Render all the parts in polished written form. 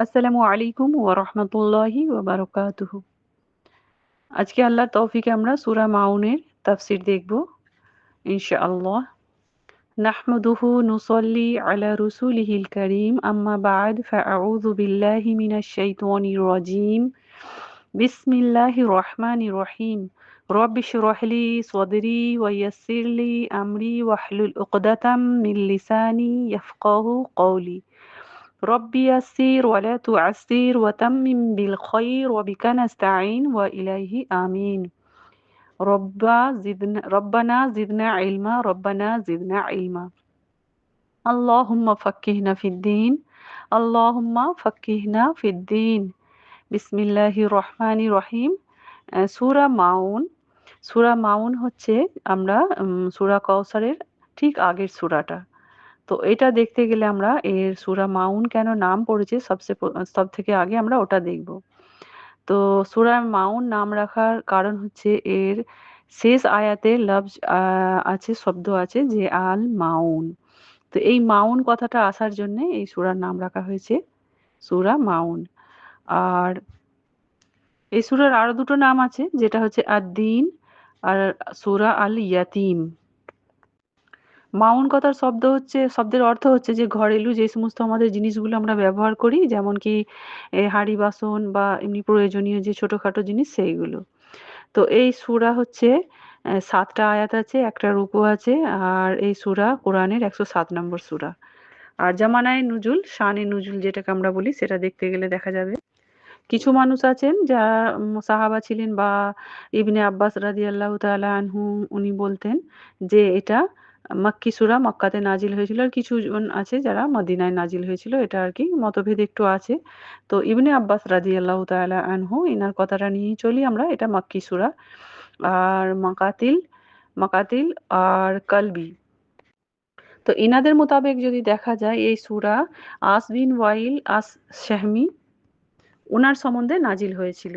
আসসালামু আলাইকুম ওয়া রাহমাতুল্লাহি ওয়া বারাকাতুহু। আজকে আল্লাহর তৌফিকে আমরা সূরা মাউনের তাফসীর দেখব ইনশাআল্লাহ। নাহমাদুহু নুসাল্লি আলা রাসূলিহিল কারীম আম্মা বা'দ ফাআউযু বিল্লাহি মিনাশ শাইতানির রাজীম। বিসমিল্লাহির রহমানির রহিম। রব্বি ইশরাহ লি সাদরি ওয়া ইয়াসসির লি আমরি ওয়াহলুল উকদাতাম মিন লিসানি ইয়াফকাহু কওলি। ربي يسر ولا تعسر وتمم بالخير وبك نستعين وإليه آمين. ربنا زدنا علما ربنا زدنا علما. اللهم فقهنا في الدين. اللهم فقهنا في الدين. بسم الله الرحمن الرحيم. সূরা মাউন। সূরা মাউন হচ্ছে আমরা সূরা কাউসারের ঠিক আগের সূরাটা। তো এটা দেখতে গেলে আমরা এর সূরা মাউন কেন নাম পড়েছে সব থেকে আগে আমরা ওটা দেখব। তো সূরা মাউন নাম রাখার কারণ হচ্ছে এর শেষ আয়াতে লফজ আছে, শব্দ আছে যে আল মাউন। তো এই মাউন কথাটা আসার জন্য এই সূরার নাম রাখা হয়েছে সূরা মাউন। আর এই সূরার আরো দুটো নাম আছে, যেটা হচ্ছে আদ-দীন আর সূরা আল ইয়াতীম। মাউন কথার শব্দের অর্থ হচ্ছে যে ঘরেলু যে সমস্ত আমাদের জিনিসগুলো আমরা ব্যবহার করি, যেমন কি হাঁড়ি বাসন বা এমনি প্রয়োজনীয় যে ছোটখাটো জিনিস সেইগুলো। তো এই সূরা হচ্ছে ৭টা আয়াত আছে, একটা রুকু আছে। আর এই সূরা কোরআনের ১০৭ নম্বর সূরা। আর জামানায়ে নুজুল, শানে নুজুল যেটাকে আমরা বলি, সেটা দেখতে গেলে দেখা যাবে কিছু মানুষ আছেন যারা সাহাবা ছিলেন বা ইবনে আব্বাস রাদিয়াল্লাহু তাআলা আনহু, উনি বলতেন যে এটা মাক্কি সূরা, মক্কাতে নাজিল হয়েছিল। আর কিছু জন আছে যারা মদিনায় নাজিল হয়েছিল, এটা আর কি মতভেদ একটু আছে। তো ইবনে আব্বাস রাদিয়াল্লাহু তাআলা আনহু ইনার কথাটা নিয়েই চলি আমরা, এটা মাক্কি সূরা। আর মাকাতিল মাকাতিল আর কালবি, তো ইনাদের মোতাবেক যদি দেখা যায় এই সূরা আস বিন ওয়াইল আস শাহমি উনার সম্বন্ধে নাজিল হয়েছিল।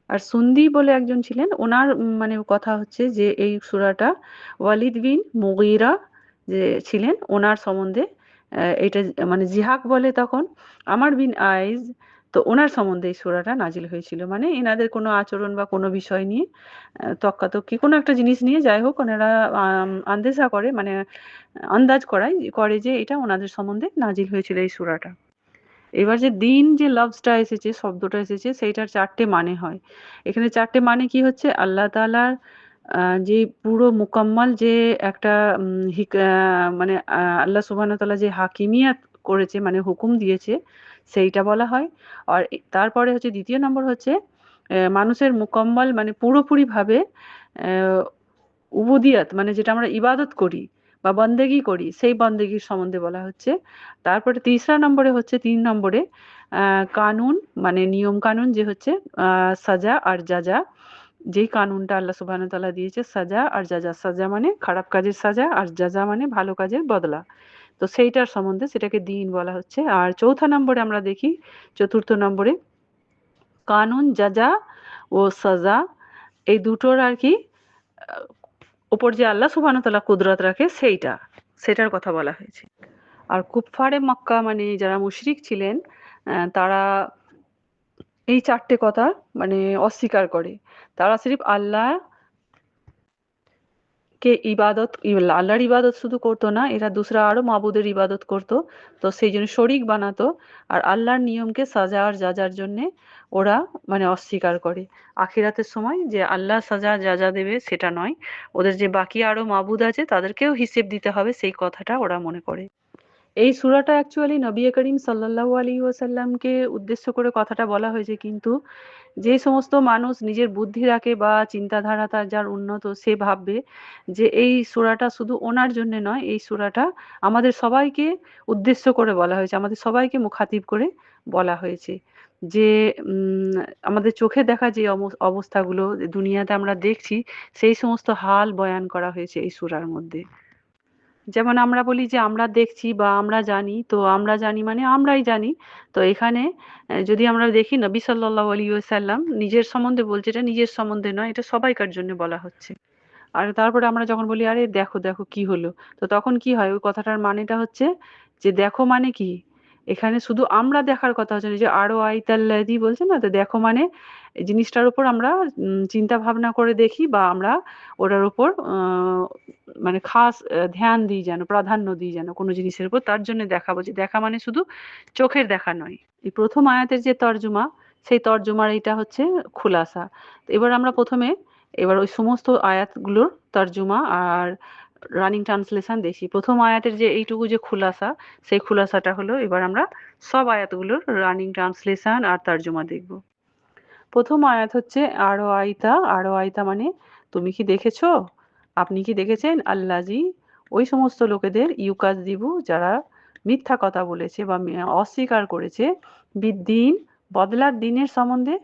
আর সুন্দি বলে একজন ছিলেন, ওনার মানে কথা হচ্ছে যে এই সূরাটা ওয়ালিদ বিন মুগীরা যে ছিলেন ওনার সম্বন্ধে, এটা মানে জিহাক বলে তখন, আমর বিন আইজ, তো ওনার সম্বন্ধে এই সূরাটা নাজিল হয়েছিল। মানে এনাদের কোনো আচরণ বা কোনো বিষয় নিয়ে তক্কাতক্কি কোনো একটা জিনিস নিয়ে, যাই হোক, ওনারা আন্দেজা করে, মানে আন্দাজ করে যে এটা ওনাদের সম্বন্ধে নাজিল হয়েছিল এই সূরাটা। এবার যে দিন যে লফজটা এসেছে, শব্দটা এসেছে, সেইটার ৪টে মানে হয়। এখানে ৪টে মানে কি হচ্ছে, আল্লাহ তাআলার যে পুরো মুকাম্মাল যে একটা মানে আল্লাহ সুবহানাহু ওয়া তাআলা যে হাকিমিয়াত করেছে, মানে হুকুম দিয়েছে, সেইটা বলা হয়। আর তারপরে হচ্ছে ২য় নম্বর হচ্ছে মানুষের মুকাম্মাল মানে পুরোপুরিভাবে অ্যা উবুদিয়াত, মানে যেটা আমরা ইবাদত করি বা বন্দেগী করি, সেই বন্দেগীর সম্বন্ধে বলা হচ্ছে। তারপরে ৩রা নম্বরে হচ্ছে ৩ নম্বরে কানুন, মানে নিয়ম কানুন, যে হচ্ছে সাজা আর জাজা। যেই কানুনটা আল্লাহ সুবহানাহু ওয়া তাআলা দিয়েছে, সাজা আর জাজা। সাজা মানে খারাপ কাজের সাজা, আর জাজা মানে ভালো কাজের বদলা। তো সেইটার সম্বন্ধে, সেটাকে দ্বীন বলা হচ্ছে। আর ৪থা নম্বরে আমরা দেখি, ৪র্থ নম্বরে কানুন, জাজা ও সাজা, এই দুটোর আর কি আ উপর যে আল্লাহ সুবহানাহু ওয়া তাআলা কুদরত রাখে, সেটার কথা বলা হয়েছে। আর কুফফারে মক্কা, মানে যারা মুশরিক ছিলেন, তারা এই ৪টে কথা মানে অস্বীকার করে। তারা সির্ফ আল্লাহর ইবাদত শুধু করতো না, এরা দুসরা আরো মাবুদের ইবাদত করতো। তো সেই জন্য শরিক বানাতো। আর আল্লাহর নিয়মকে সাজা আর যাজার জন্যে ওরা মানে অস্বীকার করে। আখিরাতের সময় যে আল্লাহ সাজা যাজা দেবে সেটা নয়, ওদের যে বাকি আরো মাবুদ আছে তাদেরকেও হিসেব দিতে হবে, সেই কথাটা ওরা মনে করে। এই সূরাটা অ্যাকচুয়ালি নবী করিম সাল্লাল্লাহু আলাইহি ওয়াসাল্লামকে উদ্দেশ্য করে কথাটা বলা হয়েছে, কিন্তু যে সমস্ত মানুষ নিজের বুদ্ধি রাখে বা চিন্তাধারা তার যার উন্নত, সে ভাববে যে এই সূরাটা শুধু ওনার জন্য নয়, এই সূরাটা আমাদের সবাইকে উদ্দেশ্য করে বলা হয়েছে, আমাদের সবাইকে মুখাতিব করে বলা হয়েছে। যে আমাদের চোখে দেখা যে অবস্থাগুলো দুনিয়াতে আমরা দেখছি, সেই সমস্ত হাল বয়ান করা হয়েছে এই সূরার মধ্যে। যেমন আমরা বলি যে আমরা দেখছি বা আমরা জানি, তো আমরা জানি মানে আমরাই জানি। তো এখানে যদি আমরা দেখি, নবী সাল্লাল্লাহু আলাইহি ওয়াসাল্লাম নিজের সম্বন্ধে বলছে, এটা নিজের সম্বন্ধে নয়, এটা সবাইকার জন্য বলা হচ্ছে। আর তারপরে আমরা যখন বলি আরে দেখো দেখো কি হলো, তো তখন কি হয়, ওই কথাটার মানেটা হচ্ছে যে দেখো মানে কি, এখানে শুধু আমরা দেখার কথা হচ্ছে না, যে আরো আইতাল্লাযী বলছে না, তো দেখো মানে জিনিসটার উপর আমরা চিন্তা ভাবনা করে দেখি, বা আমরা ওটার উপর মানে খাস ধ্যান দিই, যেন প্রাধান্য দিই যেন কোনো জিনিসের উপর, তার জন্য দেখা বলছি। দেখা মানে শুধু চোখের দেখা নয়। এই প্রথম আয়াতের যে তর্জমা, সেই তর্জমার এইটা হচ্ছে খুলাসা। এবার আমরা প্রথমে এবার ওই সমস্ত আয়াতগুলোর তর্জমা আর রানিং ট্রান্সলেশন দেখি। প্রথম আয়াতের যে এইটুকু যে খুলাসা, সেই খুলাসাটা হলো, এবার আমরা সব আয়াতগুলোর রানিং ট্রান্সলেশন আর তর্জমা দেখব। প্রথম আয়াত হচ্ছে আরো আইতা। আরো আইতা মানে তুমি কি দেখেছো, আপনি কি দেখেছেন, আল্লাজি ওই সমস্ত লোকেদের, ইউকাযযিবু যারা মিথ্যা কথা বলেছে বা অস্বীকার করেছে, বিদ্দিন বদলার দিনের সম্বন্ধে।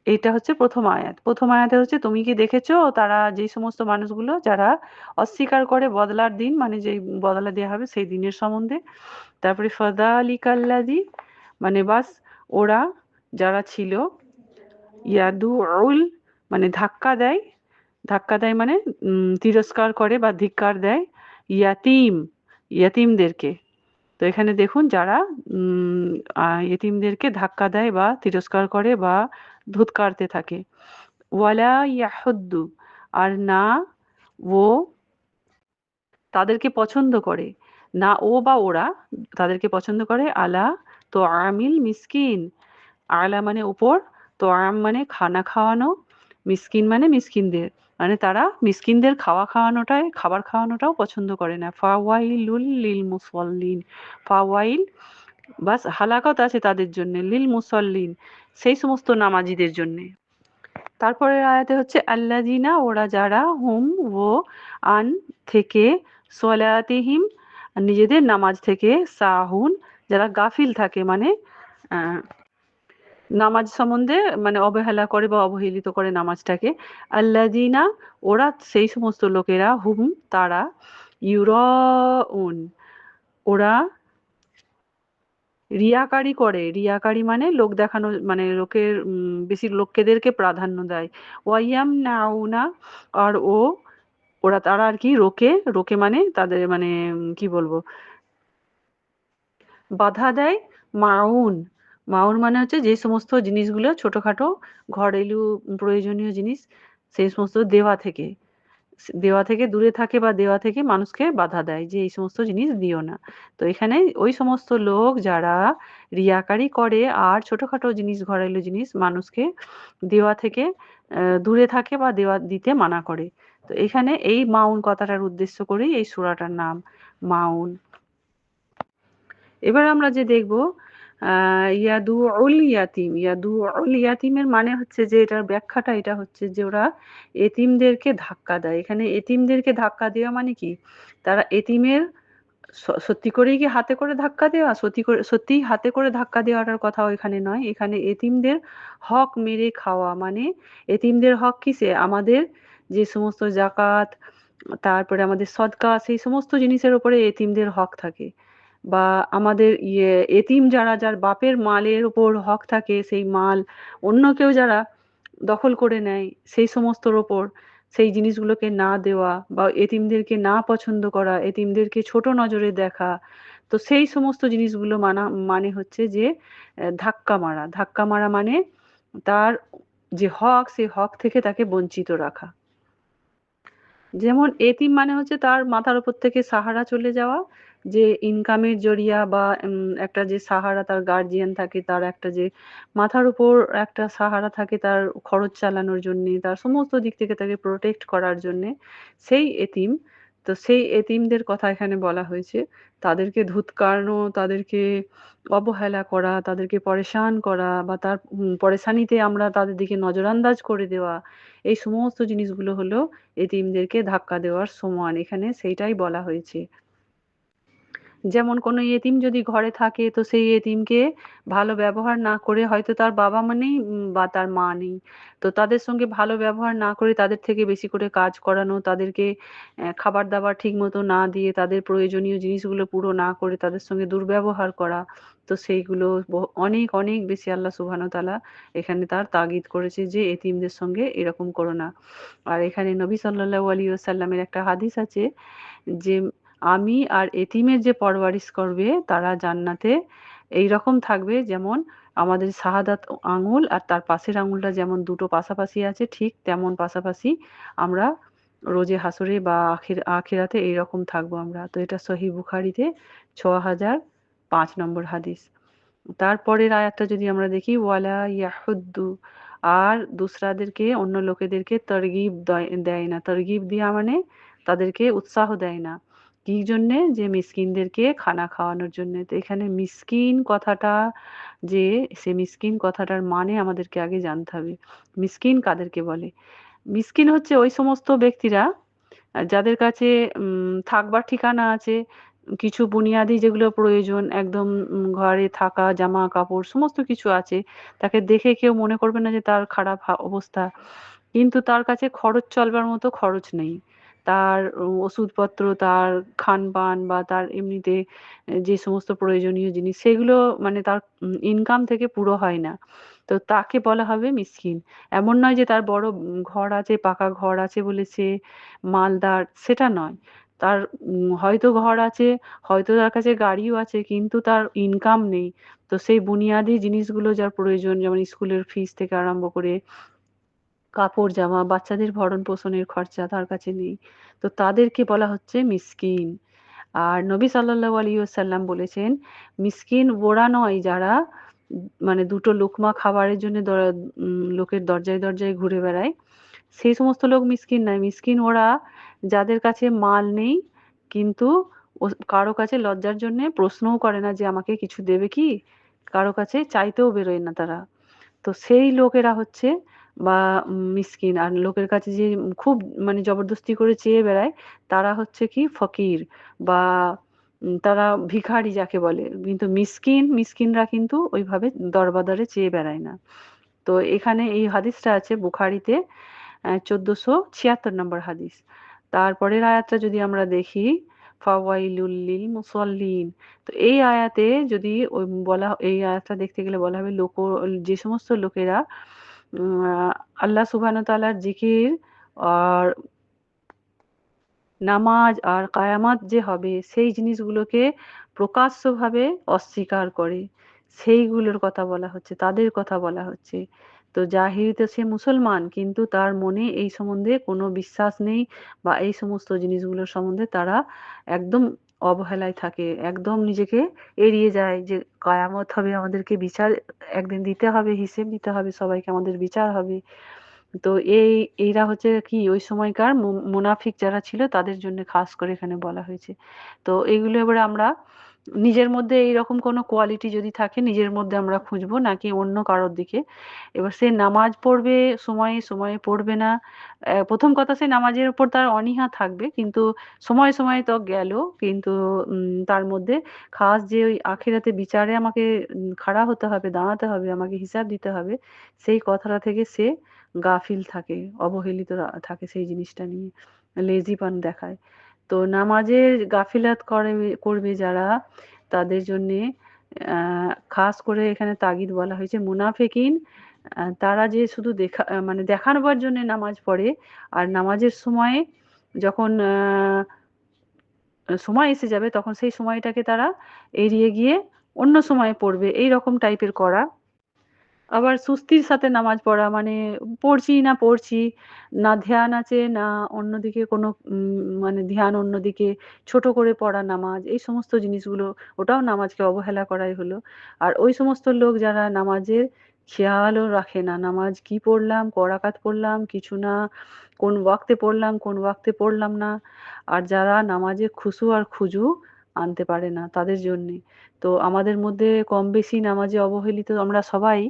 এটা হচ্ছে প্রথম আয়াত। প্রথম আয়াতে হচ্ছে তুমি কি দেখেছো, তারা যে সমস্ত মানুষগুলো যারা অস্বীকার করে বদলার দিন, মানে যে বদলা দেওয়া হবে সেই দিনের সম্বন্ধে। তারপরে ফাযালিকাল্লাযী মানে বাস ওরা যারা ছিল, ইয়াদুউল মানে ধাক্কা দেয়, ধাক্কা দেয় মানে তিরস্কার করে বা ধিক্কার দেয়, ইয়াতিম ইয়াতিমদেরকে। তো এখানে দেখুন যারা ইয়েতিমদেরকে ধাক্কা দেয় বা তিরস্কার করে বা ধুৎকারতে থাকে। ওয়ালা ইয়াহুদ্দু আর না ও তাদেরকে পছন্দ করে, না ও বা ওরা তাদেরকে পছন্দ করে, আলা তো আমিল মিসকিন। আলা মানে উপর, তো আম মানে খানা খাওয়ানো, মিসকিন মানে মিসকিনদের, মানে তারা মিসকিনদের খাবার খাওয়ানোটাও পছন্দ করে না। ফাওয়াইলুল লিল মুসাল্লিন। ফাওয়াইল বাস হালাকত আছে তাদের জন্য, লিল মুসাল্লিন সেই সমস্ত নামাজীদের জন্য। তারপরের আয়াতে হচ্ছে আল্লাযিনা ওরা যারা, হুম ও আন থেকে, সলাতিহিম নিজেদের নামাজ থেকে, সাহুন যারা গাফিল থাকে, মানে আহ, নামাজ সম্বন্ধে মানে অবহেলা করে বা অবহেলিত করে নামাজটাকে। আল্লাযিনা ওরা সেই সমস্ত লোকেরা, হুম তারা, ইউরাউন ওরা রিয়াকারি করে। রিয়াকারি মানে লোক দেখানো, মানে লোকের বেশি লোকেদেরকে প্রাধান্য দেয়। ওয়াইয়ামনাউনা আর ওরা তারা আর কি রোকে, রোকে মানে তাদের মানে কি বলবো, বাধা দেয়। মাউন, মাউন মানে হচ্ছে যে সমস্ত জিনিসগুলো ছোটখাটো ঘরেলু প্রয়োজনীয় জিনিস, সেই সমস্ত দেওয়া থেকে দূরে থাকে, বা দেওয়া থেকে মানুষকে বাধা দেয় যে এই সমস্ত জিনিস দিও না। তো এখানে ওই সমস্ত লোক যারা রিয়াকারি করে আর ছোটখাটো জিনিস, ঘরেলু জিনিস মানুষকে দেওয়া থেকে দূরে থাকে বা দিতে মানা করে। তো এখানে এই মাউন কথাটার উদ্দেশ্য করেই এই সূরাটার নাম মাউন। এবার আমরা যে দেখব ইয়াদুউল ইয়াতিম। ইয়াদুউল ইয়াতিমের মানে হচ্ছে যে, এটার ব্যাখ্যাটা এটা হচ্ছে যে ওরা এতিমদেরকে ধাক্কা দেয়। এখানে এতিমদেরকে ধাক্কা দেওয়া মানে কি, তারা এতিমের সত্যি করেই কি হাতে করে ধাক্কা দেওয়া, সত্যিই হাতে করে ধাক্কা দেওয়াটার কথাও এখানে নয়। এখানে এতিমদের হক মেরে খাওয়া, মানে এতিমদের হক কিসে, আমাদের যে সমস্ত জাকাত, তারপরে আমাদের সদকা, সেই সমস্ত জিনিসের উপরে এতিমদের হক থাকে। বা আমাদের এতিম যারা, যার বাপের মালের উপর হক থাকে, সেই মাল অন্য কেউ যারা দখল করে নেয়, সেই সমস্তর ওপর সেই জিনিসগুলোকে না দেওয়া, বা এতিমদেরকে না পছন্দ করা, এতিমদেরকে ছোট নজরে দেখা। তো সেই সমস্ত জিনিসগুলো মানে হচ্ছে যে ধাক্কা মারা। ধাক্কা মারা মানে তার যে হক, সেই হক থেকে তাকে বঞ্চিত রাখা। যেমন এতিম মানে হচ্ছে তার মাথার উপর থেকে সাহারা চলে যাওয়া, যে ইনকামের জরিয়া বা একটা যে সাহারা, তার গার্জিয়ান থাকে, তার একটা যে মাথার উপর একটা সাহারা থাকে তার খরচ চালানোর জন্যে, তার সমস্ত দিক থেকে তাকে প্রোটেক্ট করার জন্যে, সেই এতিম। তো সেই এতিমদের কথা এখানে বলা হয়েছে। তাদেরকে ধুৎকারানো, তাদেরকে অবহেলা করা, তাদেরকে পরেশান করা, বা তার পরেশানিতে আমরা তাদের দিকে নজরান্দাজ করে দেওয়া, এই সমস্ত জিনিসগুলো হলো এতিমদেরকে ধাক্কা দেওয়ার সমান। এখানে সেইটাই বলা হয়েছে। যেমন কোনো এতিম যদি ঘরে থাকে, তো সেই এতিমকে ভালো ব্যবহার না করে, হয়তো তার বাবা মা নেই বা তার মা নেই, তো তাদের সঙ্গে ভালো ব্যবহার না করে তাদের থেকে বেশি করে কাজ করানো, তাদেরকে খাবার দাবার ঠিক মতো না দিয়ে, তাদের প্রয়োজনীয় জিনিসগুলো পুরো না করে তাদের সঙ্গে দুর্ব্যবহার করা, তো সেইগুলো অনেক অনেক বেশি আল্লাহ সুবহানাহু ওয়া তাআলা এখানে তার তাগিদ করেছে যে এতিমদের সঙ্গে এরকম করো না। আর এখানে নবী সাল্লাল্লাহু আলাইহি ওয়াসাল্লামের একটা হাদিস আছে যে আমি আর এতিমের যে পরওয়ারিশ করবে তারা জান্নাতে এইরকম থাকবে যেমন আমাদের শাহাদাত আঙুল আর তার পাশের আঙুলটা যেমন দুটো পাশাপাশি আছে, ঠিক তেমন পাশাপাশি আমরা রোজে হাসরে বা আখিরাতে এইরকম থাকবো আমরা। তো এটা সহিহ বুখারীতে ৬০০৫ নম্বর হাদিস। তারপরের আয়াতটা যদি আমরা দেখি, ওয়ালা ইয়াহুদ্দু, আর দুসরাদেরকে, অন্য লোকেদেরকে তরগিব দেয় না। তরগিব দেয়া মানে তাদেরকে উৎসাহ দেয় না। কি জন্যে? যে মিসকিনদেরকে খানা খাওয়ানোর জন্যে। তো এখানে মিসকিন কথাটা, যে সে মিসকিন কথাটার মানে আমাদেরকে আগে জানতে হবে। মিসকিন কাদেরকে বলে? মিসকিন হচ্ছে ওই সমস্ত ব্যক্তিরা যাদের কাছে থাকবার ঠিকানা আছে, কিছু বুনিয়াদি যেগুলো প্রয়োজন একদম, ঘরে থাকা, জামা কাপড় সমস্ত কিছু আছে। তাকে দেখে কেউ মনে করবে না যে তার খারাপ অবস্থা। কিন্তু তার কাছে খরচ চলবার মতো খরচ নেই। তার ওষুধপত্র, তার খানপান বা তার এমনিতে যে সমস্ত প্রয়োজনীয় জিনিস সেগুলো মানে তার ইনকাম থেকে পুরো হয় না। তো তাকে বলা হবে মিসকিন। এমন নয় যে তার বড় ঘর আছে, পাকা ঘর আছে বলে সে মালদার, সেটা নয়। তার হয়তো ঘর আছে, হয়তো তার কাছে গাড়িও আছে, কিন্তু তার ইনকাম নেই। তো সেই বুনিয়াদি জিনিসগুলো যার প্রয়োজন, যেমন স্কুলের ফিস থেকে আরম্ভ করে কাপড় জামা, বাচ্চাদের ভরণ পোষণের খরচা তার কাছে নেই। তো তাদেরকে বলা হচ্ছে মিসকিন। আর নবী সাল্লাল্লাহু আলাইহি ওয়াসাল্লাম বলেছেন, মিসকিন ওরা নয় যারা মানে দুটো লোকমা খাবারের জন্য লোকের দরজায় দরজায় ঘুরে বেড়ায়, সেই সমস্ত লোক মিসকিন নয়। মিসকিন ওরা যাদের কাছে মাল নেই, কিন্তু কারো কাছে লজ্জার জন্যে প্রশ্নও করে না যে আমাকে কিছু দেবে কি, কারো কাছে চাইতেও বেরোয় না তারা। তো সেই লোকেরা হচ্ছে বা মিসকিন। আর লোকের কাছে যে খুব মানে জবরদস্তি করে চেয়ে বেড়ায়, তারা হচ্ছে কি ফকির বা তারা ভিখারি যাকে বলে। কিন্তু মিসকিনরা কিন্তু ওইভাবে দরবাজারে চেয়ে বেড়ায় না। তো এখানে এই হাদিসটা আছে বুখারীতে ১৪৭৬ নম্বর হাদিস। তারপরের আয়াতটা যদি আমরা দেখি, ফাওয়াইলুল লিল মুসাল্লিন। তো এই আয়াতে যদি এই আয়াতটা দেখতে গেলে বলা হবে যে সমস্ত লোকেরা আল্লাহ সুবহানাহু ওয়া তাআলার জিকির আর নামাজ আর কায়ামাত যে হবে সেই জিনিসগুলোকে প্রকাশ্যভাবে অস্বীকার করে, সেইগুলোর কথা বলা হচ্ছে, তাদের কথা বলা হচ্ছে। তো জাহিরিতে সে মুসলমান, কিন্তু তার মনে এই সম্বন্ধে কোনো বিশ্বাস নেই বা এই সমস্ত জিনিসগুলোর সম্বন্ধে তারা একদম অবহেলায় থাকে, একদম নিজেকে এড়িয়ে যায় যে কায়ামত হবে, আমাদেরকে বিচার একদিন দিতে হবে, হিসেব দিতে হবে, সবাইকে আমাদের বিচার হবে। তো এরা হচ্ছে কি ওই সময়কার মুনাফিক যারা ছিল তাদের জন্য খাস করে এখানে বলা হয়েছে। তো এইগুলো এবারে আমরা নিজের মধ্যে এইরকম কোনো কোয়ালিটি যদি থাকে নিজের মধ্যে আমরা খুঁজবো, নাকি অন্য কারোর দিকে। এবার সে নামাজ পড়বে সময়ে সময়ে পড়বে না। প্রথম কথা, সে নামাজের উপর তার অনীহা থাকবে, কিন্তু সময়ে সময়ে তো গেল, কিন্তু তার মধ্যে খাস যে ওই আখিরাতে বিচারে আমাকে খাড়া হতে হবে, দাঁড়াতে হবে, আমাকে হিসাব দিতে হবে, সেই কথাটা থেকে সে গাফিল থাকে, অবহেলিত থাকে সেই জিনিসটা নিয়ে, লেজিপান দেখায়। তো নামাজের গাফিলাত করবে যারা, তাদের জন্যে খাস করে এখানে তাগিদ বলা হয়েছে মুনাফিকিন। তারা যে শুধু মানে দেখানোর জন্য নামাজ পড়ে, আর নামাজের সময়ে যখন সময় এসে যাবে তখন সেই সময়টাকে তারা এড়িয়ে গিয়ে অন্য সময়ে পড়বে, এই রকম টাইপের করা। আবার সুস্তির সাথে নামাজ পড়া মানে পড়ছি, না ধ্যান আছে, না অন্যদিকে কোনো মানে ধ্যান অন্যদিকে, ছোট করে পড়া নামাজ, এই সমস্ত জিনিসগুলো, ওটাও নামাজকে অবহেলা করাই হলো। আর ওই সমস্ত লোক যারা নামাজের খেয়ালও রাখে না, নামাজ কি পড়লাম, ক রাকাত পড়লাম, কিছু না, কোন ওয়াক্তে পড়লাম, কোন ওয়াক্তে পড়লাম না। আর যারা নামাজে খুশু আর খুজু আনতে পারে না, তাদের জন্যে। তো আমাদের মধ্যে কম বেশি নামাজে অবহেলিত আমরা সবাই।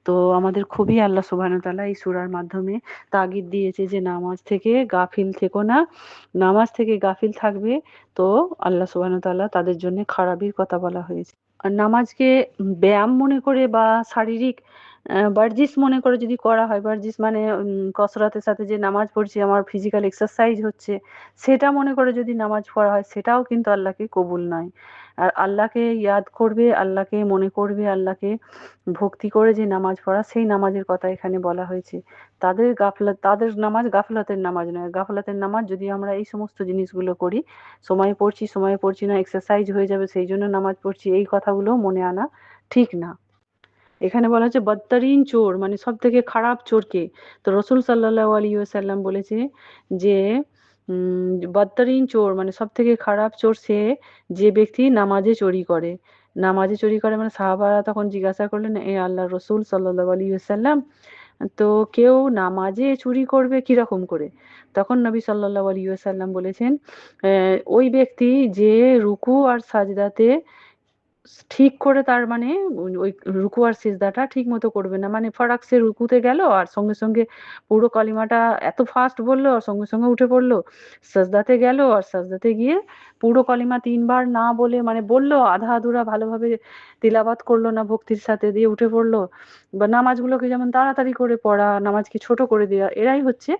তো আমাদের খুবই আল্লাহ সুবহানাহু ওয়া তাআলা এই সূরার মাধ্যমে তাগিদ দিয়েছে যে নামাজ থেকে গাফিল থেকো না। নামাজ থেকে গাফিল থাকবে তো আল্লাহ সুবহানাহু ওয়া তাআলা তাদের জন্য খারাপির কথা বলা হয়েছে। আর নামাজকে ব্যায়াম মনে করে বা শারীরিক বার্জিস মনে করে যদি করা হয়, বার্জিস মানে কসরতের সাথে যে নামাজ পড়ছি আমার ফিজিক্যাল এক্সারসাইজ হচ্ছে, সেটা মনে করে যদি নামাজ পড়া হয় সেটাও কিন্তু আল্লাহকে কবুল নয়। আর আল্লাহকে ইয়াদ করবে, আল্লাহকে মনে করবে, আল্লাহকে ভক্তি করে যে নামাজ পড়া, সেই নামাজের কথা এখানে বলা হয়েছে। তাদের নামাজ গাফলাতের নামাজ নয়। গাফলাতের নামাজ যদি আমরা এই সমস্ত জিনিসগুলো করি, সময় পড়ছি সময় পড়ছি না, এক্সারসাইজ হয়ে যাবে সেই জন্য নামাজ পড়ছি, এই কথাগুলো মনে আনা ঠিক না। এখানে বলা হচ্ছে বদতরিন চোর, মানে সব থেকে খারাপ চোরকে। তো রসুল সাল্লাল্লাহু আলাইহি ওয়াসাল্লাম বলেছে যে বদতরিন চোর মানে সব থেকে খারাপ চোর সে, যে ব্যক্তি নামাজে চুরি করে। নামাজে চুরি করে মানে সাহাবারা তখন জিজ্ঞাসা করলেন, এ আল্লাহ রসুল সাল্লাল্লাহু আলাইহি ওয়াসাল্লাম, তো কেউ নামাজে চুরি করবে কিরকম করে? তখন নবী সাল্লাল্লাহু আলাইহি ওয়াসাল্লাম বলেছেন, ওই ব্যক্তি যে রুকু আর সাজদাতে ঠিক করে, তার মানে ওই রুকু আর সিজদাটা ঠিক মতো করবে না, মানে ফটাক সে রুকুতে গেল আর সঙ্গে সঙ্গে পুরো কলিমাটা এত ফাস্ট বললো আর সঙ্গে সঙ্গে উঠে পড়লো, সাজদাতে গেল আর সাজদাতে গিয়ে পুরো কলিমা 3 বার না বলে, মানে বললো আধা আধুরা, ভালোভাবে তিলাবাত করলো না ভক্তির সাথে, দিয়ে উঠে পড়লো। বা নামাজগুলোকে যেমন তাড়াতাড়ি করে পড়া, নামাজকে ছোট করে দেওয়া, এরাই হচ্ছে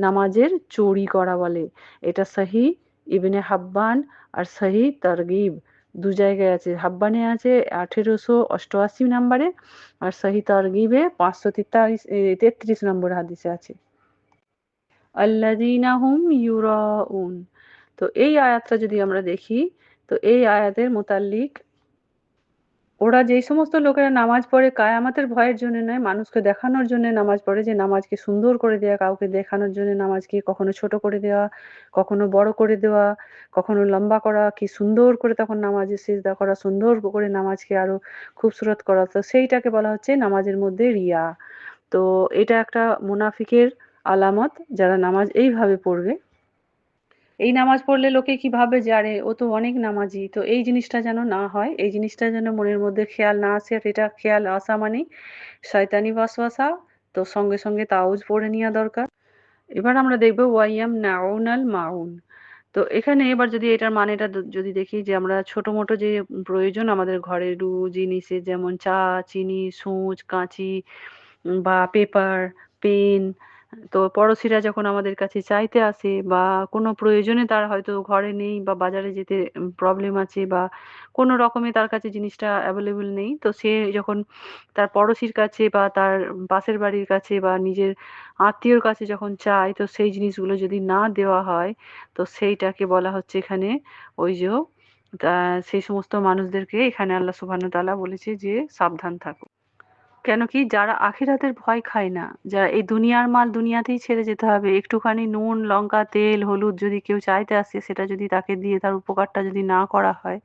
নামাজের চুরি করা বলে। এটা সহি ইবনে হাব্বান আর সহি তারগিব, দু জায়গায় আছে। হাব্বানে আছে 1888 নম্বরে, আর সহি তারগিবে 533 নম্বর হাদিসে আছে। আল্লাযীনা হুম ইউরাউন। তো এই আয়াতটা যদি আমরা দেখি, তো এই আয়াতের মোতাল্লিক, ওরা যেই সমস্ত লোকেরা নামাজ পড়ে কায়ামাতের ভয়ের জন্য নয়, মানুষকে দেখানোর জন্য নামাজ পড়ে, যে নামাজকে সুন্দর করে দেওয়া, কাউকে দেখানোর জন্য নামাজকে কখনো ছোট করে দেওয়া, কখনো বড় করে দেওয়া, কখনো লম্বা করা, কি সুন্দর করে তখন নামাজে সিজদা করা, সুন্দর করে নামাজকে আরো খুবসুরত করা, তো সেইটাকে বলা হচ্ছে নামাজের মধ্যে রিয়া। তো এটা একটা মুনাফিকের আলামত, যারা নামাজ এইভাবে পড়বে। এই নামাজ পড়লে লোকে কি ভাবে যে আরে ও তো অনেক নামাজি, তো এই জিনিসটা যেন না হয়, এই জিনিসটা যেন মনের মধ্যে খেয়াল না আসে। আর এটা খেয়াল আসা মানে শয়তানি ওয়াসওয়াসা, তো সঙ্গে সঙ্গে তাওজ পড়ে নেওয়া দরকার। এবার আমরা দেখবো ওয়াইয়াম নাউনাল মাউন। তো এখানে এবার যদি এটার মানেটা যদি দেখি, যে আমরা ছোট মোটো যে প্রয়োজন আমাদের ঘরের জিনিসে, যেমন চা, চিনি, সূচ, কাঁচি বা পেপার, পেন, তো পড়োশিরা যখন আমাদের কাছে চাইতে আসে বা কোনো প্রয়োজনে তার হয়তো ঘরে নেই বা বাজারে যেতে প্রবলেম আছে বা কোনো রকমে তার কাছে জিনিসটা অ্যাভেলেবল নেই, তো সে যখন তার পড়োশির কাছে বা তার পাশের বাড়ির কাছে বা নিজের আত্মীয়র কাছে যখন চায়, তো সেই জিনিসগুলো যদি না দেওয়া হয়, তো সেইটাকে বলা হচ্ছে এখানে ওই যে সেই সমস্ত মানুষদেরকে এখানে আল্লাহ সুবহানাহু ওয়া তাআলা বলেছে যে সাবধান থাকো। কেন কি, যারা আখিরাতের ভয় খায় না, যারা এই দুনিয়ার মাল দুনিয়াতেই ছেড়ে যেতে হবে, একটুখানি নুন, লঙ্কা, তেল, হলুদ যদি কেউ চাইতে আসে, সেটা যদি তাকে দিয়ে তার উপকারটা যদি না করা হয়,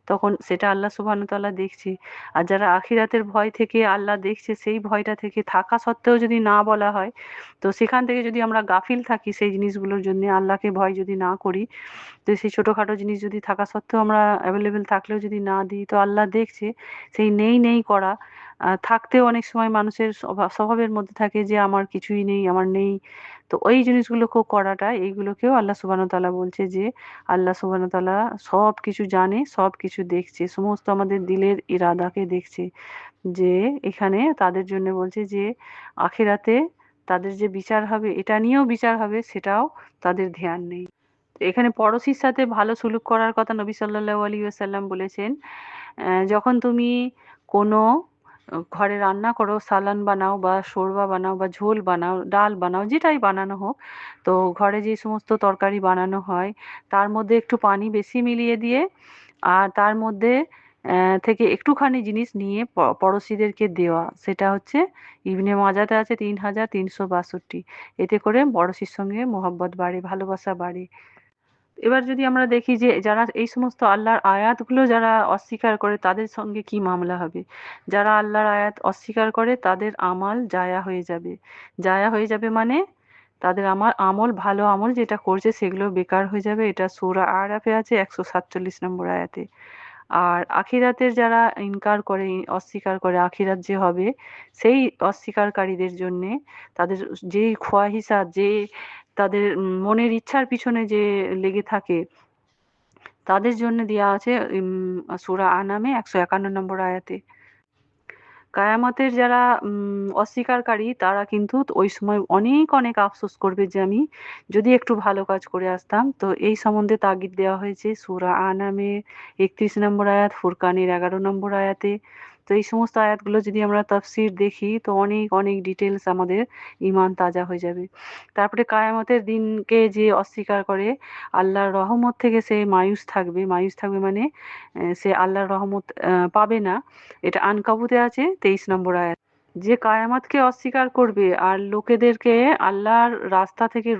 তখন সেটা আল্লাহ সুবহানাহু ওয়া তাআলা দেখছে। আর যারা আখিরাতের ভয় থেকে আল্লাহ দেখছে, সেই ভয়টা থেকে থাকা সত্ত্বেও যদি না বলা হয়, তো সেখান থেকে যদি আমরা গাফিল থাকি, সেই জিনিসগুলোর জন্য আল্লাহকে ভয় যদি না করি, তো সেই ছোটোখাটো জিনিস যদি থাকা সত্ত্বেও আমরা অ্যাভেলেবেল থাকলেও যদি না দিই, তো আল্লাহ দেখছে। সেই নেই নেই করা, থাকতেও অনেক সময় মানুষের স্বভাবের মধ্যে থাকে যে আমার কিছুই নেই, আমার নেই, তো ওই জিনিসগুলোকেও করাটা, এইগুলোকেও আল্লাহ সুবহানাহু ওয়া তাআলা বলছে যে আল্লাহ সুবহানাহু ওয়া তাআলা সব কিছু জানে, সব কিছু দেখছে, সমস্ত আমাদের দিলের ইরাদাকে দেখছে। যে এখানে তাদের জন্য বলছে যে আখিরাতে তাদের যে বিচার হবে, এটা নিয়েও বিচার হবে, সেটাও তাদের ধ্যান নেই। তো এখানে পড়োশির সাথে ভালো সুলুক করার কথা নবী সাল্লাল্লাহু আলাইহি ওয়াসাল্লাম বলেছেন। যখন তুমি কোনো ঘরে রান্না করো, সালান বানাও বা শোরবা বানাও বা ঝোল বানাও, ডাল বানাও, যেটাই বানানো হোক, তো ঘরে যে সমস্ত তরকারি বানানো হয়, তার মধ্যে একটু পানি বেশি মিলিয়ে দিয়ে আর তার মধ্যে থেকে একটুখানি জিনিস নিয়ে পড়োশিদেরকে দেওয়া, সেটা হচ্ছে ইবনে মাজাতে আছে 3362। এতে করে পড়োশির সঙ্গে মহব্বত বাড়ে, ভালোবাসা বাড়ে। এবার যদি আমরা দেখি যে যারা এই সমস্ত আল্লাহর আয়াতগুলো যারা অস্বীকার করে, তাদের সঙ্গে কি মামলা হবে। যারা আল্লাহর আয়াত অস্বীকার করে, তাদের আমাল জায়া হয়ে যাবে। জায়া হয়ে যাবে মানে তাদের আমল, ভালো আমল যেটা করছে সেগুলো বেকার হয়ে যাবে। এটা সূরা আরাফে আছে 147 নম্বর আয়াতে। আর আখিরাতের যারা ইনকার করে, অস্বীকার করে আখিরাত যে হবে, সেই অস্বীকারীদের জন্যে তাদের যেই খোয়াহিশাত, যে তাদের মনের ইচ্ছার পিছনে যে লেগে থাকে, তাদের জন্য দেয়া আছে সূরা আনামে 151 নম্বর আয়াতে। কায়ামতের যারা অস্বীকারী তারা কিন্তু ওই সময় অনেক অনেক আফসোস করবে যে আমি যদি একটু ভালো কাজ করে আসতাম। তো এই সম্বন্ধে তাগিদ দেওয়া হয়েছে সূরা আনামে ৩১ নম্বর আয়াত, ফুরকানের ১১ নম্বর আয়াতে। তো এই সমস্ত আয়াতগুলো যদি আমরা তাফসীর দেখি তো অনেক অনেক ডিটেলস আমাদের ঈমান তাজা হয়ে যাবে। তারপরে কায়ামতের দিনকে যে অস্বীকার করে আল্লাহর রহমত থেকে সে মায়ুস থাকবে। মায়ুস থাকবে মানে সে আল্লাহর রহমত পাবে না। এটা আনকাবুতে আছে 23 নম্বর আয়াত। যে কায়ামাতকে অস্বীকার করবে আর লোকেদেরকে আল্লাহর রাস্তা থেকে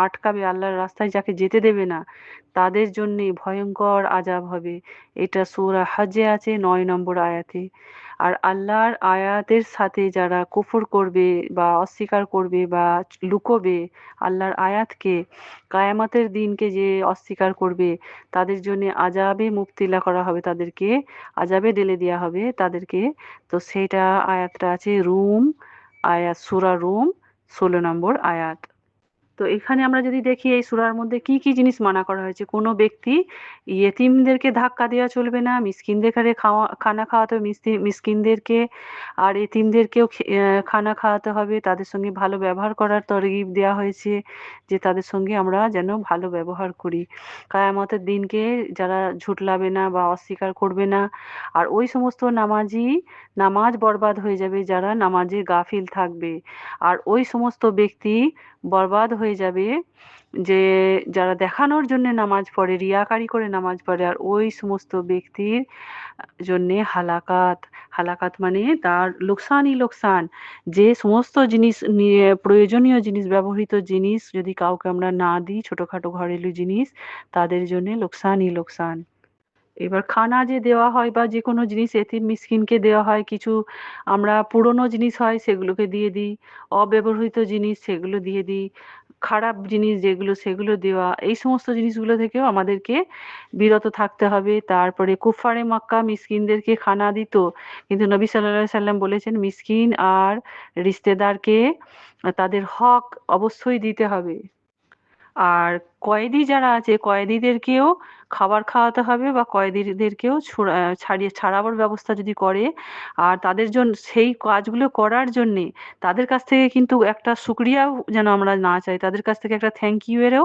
আটকাবে, আল্লাহর রাস্তায় যাকে যেতে দেবে না, তাদের জন্যে ভয়ঙ্কর আযাব হবে। এটা সূরা হজ্জে আছে ৯ নম্বর আয়াতে। আর আল্লাহর আয়াতের সাথে যারা কুফর করবে বা অস্বীকার করবে বা লুকোবে আল্লাহর আয়াতকে, কায়ামতের দিনকে যে অস্বীকার করবে তাদের জন্য আযাবে মুবতিলা করা হবে, তাদেরকে আযাবে ঢেলে দেওয়া হবে তাদেরকে। তো সেইটা আয়াতটা আছে রুম আয়াত, সূরা রুম ১৬ নম্বর আয়াত। তো এখানে আমরা যদি দেখি এই সূরার মধ্যে কি কি জিনিস মানা করা হয়েছে। কোনো ব্যক্তি ইয়েতিমদেরকে ধাক্কা দেওয়া চলবে না, মিসকিনদেরকে খানা খাওয়াতে হবে মিসকিনদেরকে, আর এতিমদেরকেও খানা খাওয়াতে হবে, তাদের সঙ্গে ভালো ব্যবহার করার তরগিব দেওয়া হয়েছে যে তাদের সঙ্গে আমরা যেন ভালো ব্যবহার করি। কায়ামতের দিনকে যারা ঝুটলাবে না বা অস্বীকার করবে না। আর ওই সমস্ত নামাজ বরবাদ হয়ে যাবে যারা নামাজে গাফিল থাকবে। আর ওই সমস্ত ব্যক্তি বরবাদ হয়ে যাবে যে যারা দেখানোর জন্য নামাজ পড়ে, রিয়াকারি করে নামাজ পড়ে। আর ওই সমস্ত ব্যক্তির জন্যে হালাকাত। হালাকাত মানে তার লোকসানই লোকসান। যে সমস্ত জিনিস নিয়ে প্রয়োজনীয় জিনিস, ব্যবহৃত জিনিস যদি কাউকে আমরা না দিই, ছোটখাটো ঘরেলু জিনিস, তাদের জন্যে লোকসানই লোকসান। এবার খানা যে দেওয়া হয় বা যে কোনো জিনিস এতিম মিসকিনকে দেওয়া হয়, কিছু আমরা পুরনো জিনিস হয় সেগুলোকে দিয়ে দিই, অব্যবহৃত জিনিস সেগুলো দিয়ে দিই, খারাপ জিনিস যেগুলো সেগুলো দেওয়া, এই সমস্ত জিনিসগুলো থেকেও আমাদেরকে বিরত থাকতে হবে। তারপরে কুফারে মক্কা মিসকিনদেরকে খানা দিত, কিন্তু নবী সাল্লাল্লাহু সাল্লাম বলেছেন মিসকিন আর রিশতেদারকে তাদের হক অবশ্যই দিতে হবে। আর কয়েদি যারা আছে কয়েদিদেরকেও খাবার খাওয়াতে হবে বা কয়েদিদেরকেও ছাড়াবার ব্যবস্থা যদি করে, আর তাদের জন্য সেই কাজগুলো করার জন্যে তাদের কাছ থেকে কিন্তু একটা শুকরিয়াও যেন আমরা না চাই, তাদের কাছ থেকে একটা থ্যাংক ইউ এরও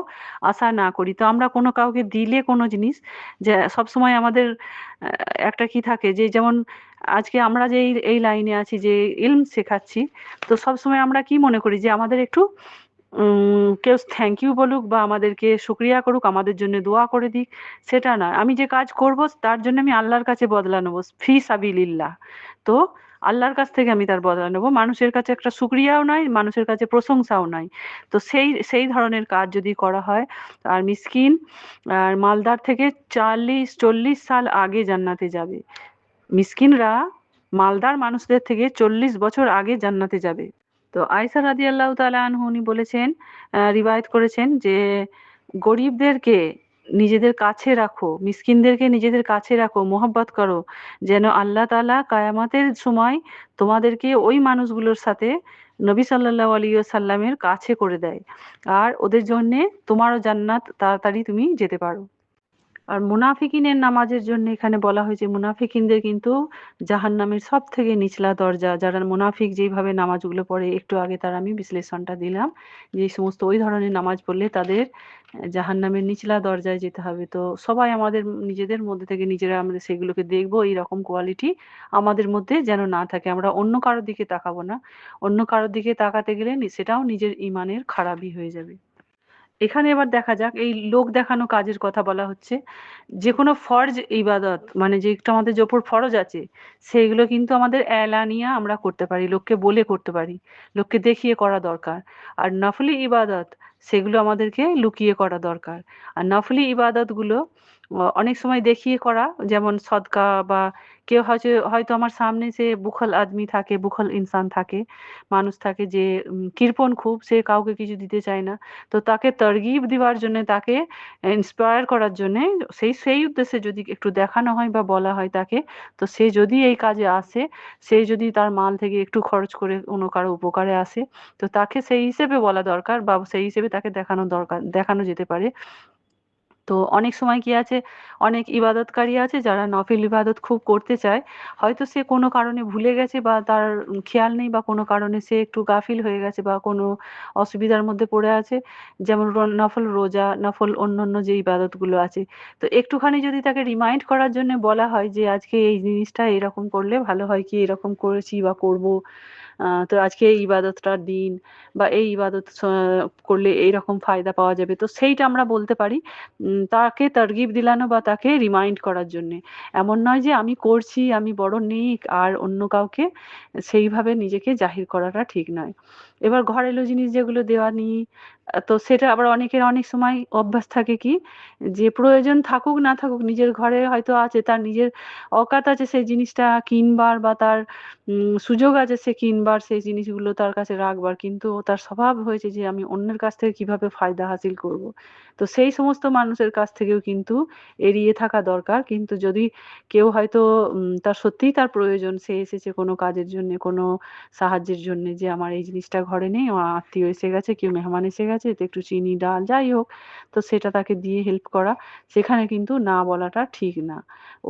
আশা না করি। তো আমরা কোনো কাউকে দিলে কোনো জিনিস, যে সবসময় আমাদের একটা কি থাকে যে যেমন আজকে আমরা যে এই লাইনে আছি যে ইলম শেখাচ্ছি, তো সবসময় আমরা কি মনে করি যে আমাদের একটু কেউ থ্যাংক ইউ বলুক বা আমাদেরকে শুকরিয়া করুক, আমাদের জন্য দোয়া করে দিক, সেটা না। আমি যে কাজ করব তার জন্য আমি আল্লাহর কাছে বদলা নেব, ফি সাবিলিল্লাহ। তো আল্লাহর কাছ থেকে আমি তার বদলা নেব, মানুষের কাছে একটা শুকরিয়াও নয়, মানুষের কাছে প্রশংসাও নয়। তো সেই সেই ধরনের কাজ যদি করা হয়, আর মিসকিন আর মালদার থেকে 40 সাল আগে জান্নাতে যাবে। মিসকিনরা মালদার মানুষদের থেকে 40 বছর আগে জান্নাতে যাবে। তো আয়েশা রাদিয়াল্লাহু তাআলা আনহা উনি বলেছেন, রিওয়ায়াত করেছেন যে গরিবদেরকে নিজেদের কাছে রাখো, মিসকিনদেরকে নিজেদের কাছে রাখো, মহব্বত করো, যেন আল্লাহ তাআলা কায়ামতের সময় তোমাদেরকে ওই মানুষগুলোর সাথে নবী সাল্লাল্লাহু আলাইহি ওয়াসাল্লামের কাছে করে দেয়, আর ওদের জন্যে তোমারও জান্নাত তাড়াতাড়ি তুমি যেতে পারো। আর মুনাফিকিনের নামাজের জন্য এখানে বলা হয়েছে মুনাফিকিনদের কিন্তু জাহান্নামের সব থেকে নিচলা দরজা। যারা মুনাফিক যেইভাবে নামাজগুলো পড়ে, একটু আগে তার আমি বিশ্লেষণটা দিলাম, যে এই সমস্ত ওই ধরনের নামাজ পড়লে তাদের জাহান্নামের নিচলা দরজায় যেতে হবে। তো সবাই আমাদের নিজেদের মধ্যে থেকে নিজেরা আমাদের সেগুলোকে দেখবো, এই রকম কোয়ালিটি আমাদের মধ্যে যেন না থাকে। আমরা অন্য কারোর দিকে তাকাবো না, অন্য কারোর দিকে তাকাতে গেলে সেটাও নিজের ইমানের খারাপই হয়ে যাবে। এখানে এবার দেখা যাক এই লোক দেখানো কাজের কথা বলা হচ্ছে। যে কোনো ফরজ ইবাদত মানে যেটা আমাদের ওপর ফরজ আছে সেইগুলো কিন্তু আমাদের এলানিয়া আমরা করতে পারি, লোককে বলে করতে পারি, লোককে দেখিয়ে করা দরকার। আর নফলি ইবাদত সেগুলো আমাদেরকে লুকিয়ে করা দরকার। আর নফলি ইবাদতগুলো অনেক সময় দেখিয়ে করা, যেমন সদকা বা কেউ হয়তো আমার সামনে সে বুখল আদমি থাকে, বুখল ইনসান থাকে, মানুষ থাকে যে কৃপণ খুব, সে কাউকে কিছু দিতে চায় না। তো তাকে তরগিব দেওয়ার জন্য, তাকে ইন্সপায়ার করার জন্যে সেই উদ্দেশ্যে যদি একটু দেখানো হয় বা বলা হয় তাকে, তো সে যদি এই কাজে আসে, সে যদি তার মাল থেকে একটু খরচ করে অন্য কারো উপকারে আসে, তো তাকে সেই হিসেবে বলা দরকার বা সেই হিসেবে তাকে দেখানো যেতে পারে। তো অনেক সময় কি আছে, অনেক ইবাদতকারী আছে যারা নফল ইবাদত খুব করতে চায়, হয়তো সে কোনো কারণে ভুলে গেছে বা তার খেয়াল নেই, বা কোনো কারণে সে একটু গাফিল হয়ে গেছে বা কোনো অসুবিধার মধ্যে পড়ে আছে, যেমন নফল রোজা, নফল অন্যান্য যে ইবাদতগুলো আছে। তো একটুখানি যদি তাকে রিমাইন্ড করার জন্য বলা হয় যে আজকে এই জিনিসটা এরকম করলে ভালো হয়, কি এরকম করেছি বা করব, তো আজকে এই ইবাদতটার দিন, বা এই ইবাদত করলে এইরকম ফায়দা পাওয়া যাবে, তো সেইটা আমরা বলতে পারি। তাকে তারগিব দিলানো বা তাকে রিমাইন্ড করার জন্যে। এমন নয় যে আমি করছি, আমি বড় নেক, আর অন্য কাউকে সেইভাবে নিজেকে জাহির করাটা ঠিক নয়। এবার ঘরেলু জিনিস যেগুলো দেওয়া নিই, তো সেটা আবার অনেকের অনেক সময় অভ্যাস থাকে কি, যে প্রয়োজন থাকুক না থাকুক নিজের ঘরে হয়তো আছে, তার নিজের অকাত আছে সেই জিনিসটা কিনবার, বা তার সুযোগ আছে সে কিনবার, সেই জিনিসগুলো তার কাছে রাখবার, কিন্তু তার স্বভাব হয়েছে যে আমি অন্যের কাছ থেকে কিভাবে ফায়দা হাসিল করব। তো সেই সমস্ত মানুষের কাছ থেকেও কিন্তু এড়িয়ে থাকা দরকার। কিন্তু যদি কেউ হয়তো তার সত্যিই তার প্রয়োজন, সে এসেছে কোনো কাজের জন্য, কোনো সাহায্যের জন্য, যে আমার এই জিনিসটা ঘরে নেই, আমার আত্মীয় এসে গেছে, কেউ মেহমান এসে গেছে, তো একটু চিনি ডাল যাই হোক, তো সেটা তাকে দিয়ে হেল্প করা, সেখানে কিন্তু না বলাটা ঠিক না।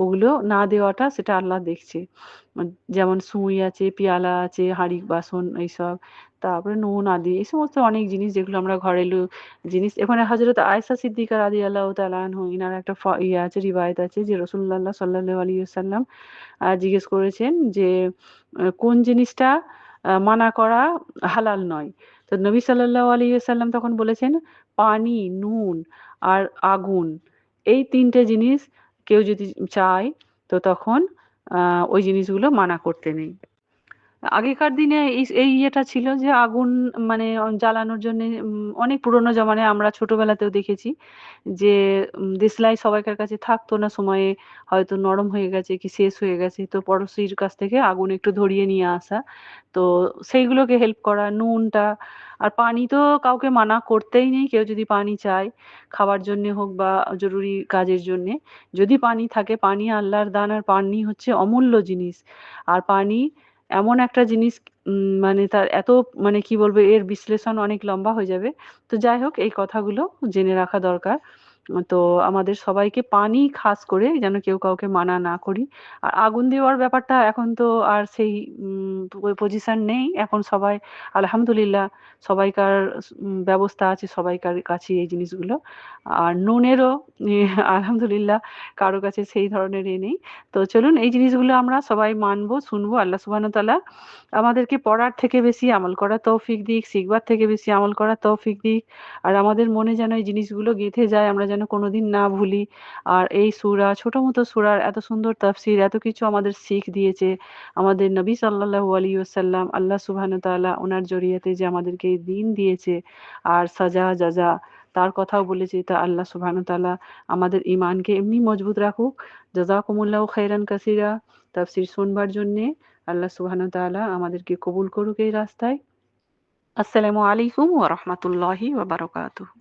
ওগুলো না দেওয়াটা, সেটা আল্লাহ দেখছে। যেমন সুই আছে, পেয়ালা আছে, হাঁড়ি বাসন এইসব, তারপরে নুন আদি, এই সমস্ত অনেক জিনিস যেগুলো আমরা ঘরেলু জিনিস। এখানে হযরত আয়েশা সিদ্দিকা রাদিয়াল্লাহু তাআলা আনহু, ইনার একটা ইয়ে আছে, রিওয়ায়াত আছে যে রাসূলুল্লাহ সাল্লাল্লাহু আলাইহি ওয়াসাল্লাম জিজ্ঞেস করেছেন যে কোন জিনিসটা মানা করা হালাল নয়। তো নবী সাল্লাল্লাহু আলাইহি ওয়াসাল্লাম তখন বলেছেন, পানি, নুন আর আগুন, এই ৩ টে জিনিস কেউ যদি চায়, তো তখন ওই জিনিসগুলো মানা করতে নেই। আগেকার দিনে এই এই ইয়েটা ছিল যে আগুন মানে জ্বালানোর জন্যে, অনেক পুরোনো জমানায় আমরা ছোটবেলাতেও দেখেছি যে দেশলাই সবাইকার কাছে থাকতো না, সময়ে হয়তো নরম হয়ে গেছে কি শেষ হয়ে গেছে, তো পড়োশির কাছ থেকে আগুন একটু ধরিয়ে নিয়ে আসা, তো সেইগুলোকে হেল্প করা। নুনটা আর পানি তো কাউকে মানা করতেই নেই, কেউ যদি পানি চায় খাওয়ার জন্যে হোক বা জরুরি কাজের জন্যে, যদি পানি থাকে, পানি আল্লাহর দান, আর পানি হচ্ছে অমূল্য জিনিস। আর পানি এমন একটা জিনিস, মানে তার এত, মানে কি বলবো, এর বিশ্লেষণ অনেক লম্বা হয়ে যাবে। তো যাই হোক, এই কথাগুলো জেনে রাখা দরকার। তো আমাদের সবাইকে পানি খাস করে যেন কেউ কাউকে মানা না করি। আর আগুন দেওয়ার ব্যাপারটা এখন তো আর সেই পজিশন নেই, এখন সবাই আলহামদুলিল্লাহ সবাইকার ব্যবস্থা আছে, সবাইকার কাছে এই জিনিসগুলো। আর নুনেরও আলহামদুলিল্লাহ কারো কাছে সেই ধরনের নেই। তো চলুন এই জিনিসগুলো আমরা সবাই মানবো, শুনবো। আল্লাহ সুবহানাহু ওয়া তাআলা আমাদেরকে পড়ার থেকে বেশি আমল করার তৌফিক দিক, শিখবার থেকে বেশি আমল করার তৌফিক দিক। আর আমাদের মনে যেন এই জিনিসগুলো গেঁথে যায়, আমরা যেন কোনোদিন না ভুলি। আর এই সূরা, ছোট মতো সূরার এত সুন্দর তাফসীর, এত কিছু আমাদের শিখ দিয়েছে আমাদের নবী সাল্লাল্লাহু আলাইহি ওয়াসাল্লাম। আল্লাহ সুবহানাহু ওয়া তাআলা ওনার জরিয়াতে যে আমাদেরকে এই দ্বীন দিয়েছে, আর সাজা জাযা তার কথাও বলেছে। তা আল্লাহ সুবহানাহু ওয়া তাআলা আমাদের ঈমানকে এমনি মজবুত রাখুক। জাযাকুমুল্লাহু খাইরান কাসীরা। তাফসীর শুনবার জন্যে আল্লাহ সুবহানাহু ওয়া তাআলা আমাদেরকে কবুল করুক এই রাস্তায়। আসসালামু আলাইকুম ওয়া রাহমাতুল্লাহি ওয়া বারাকাতুহু।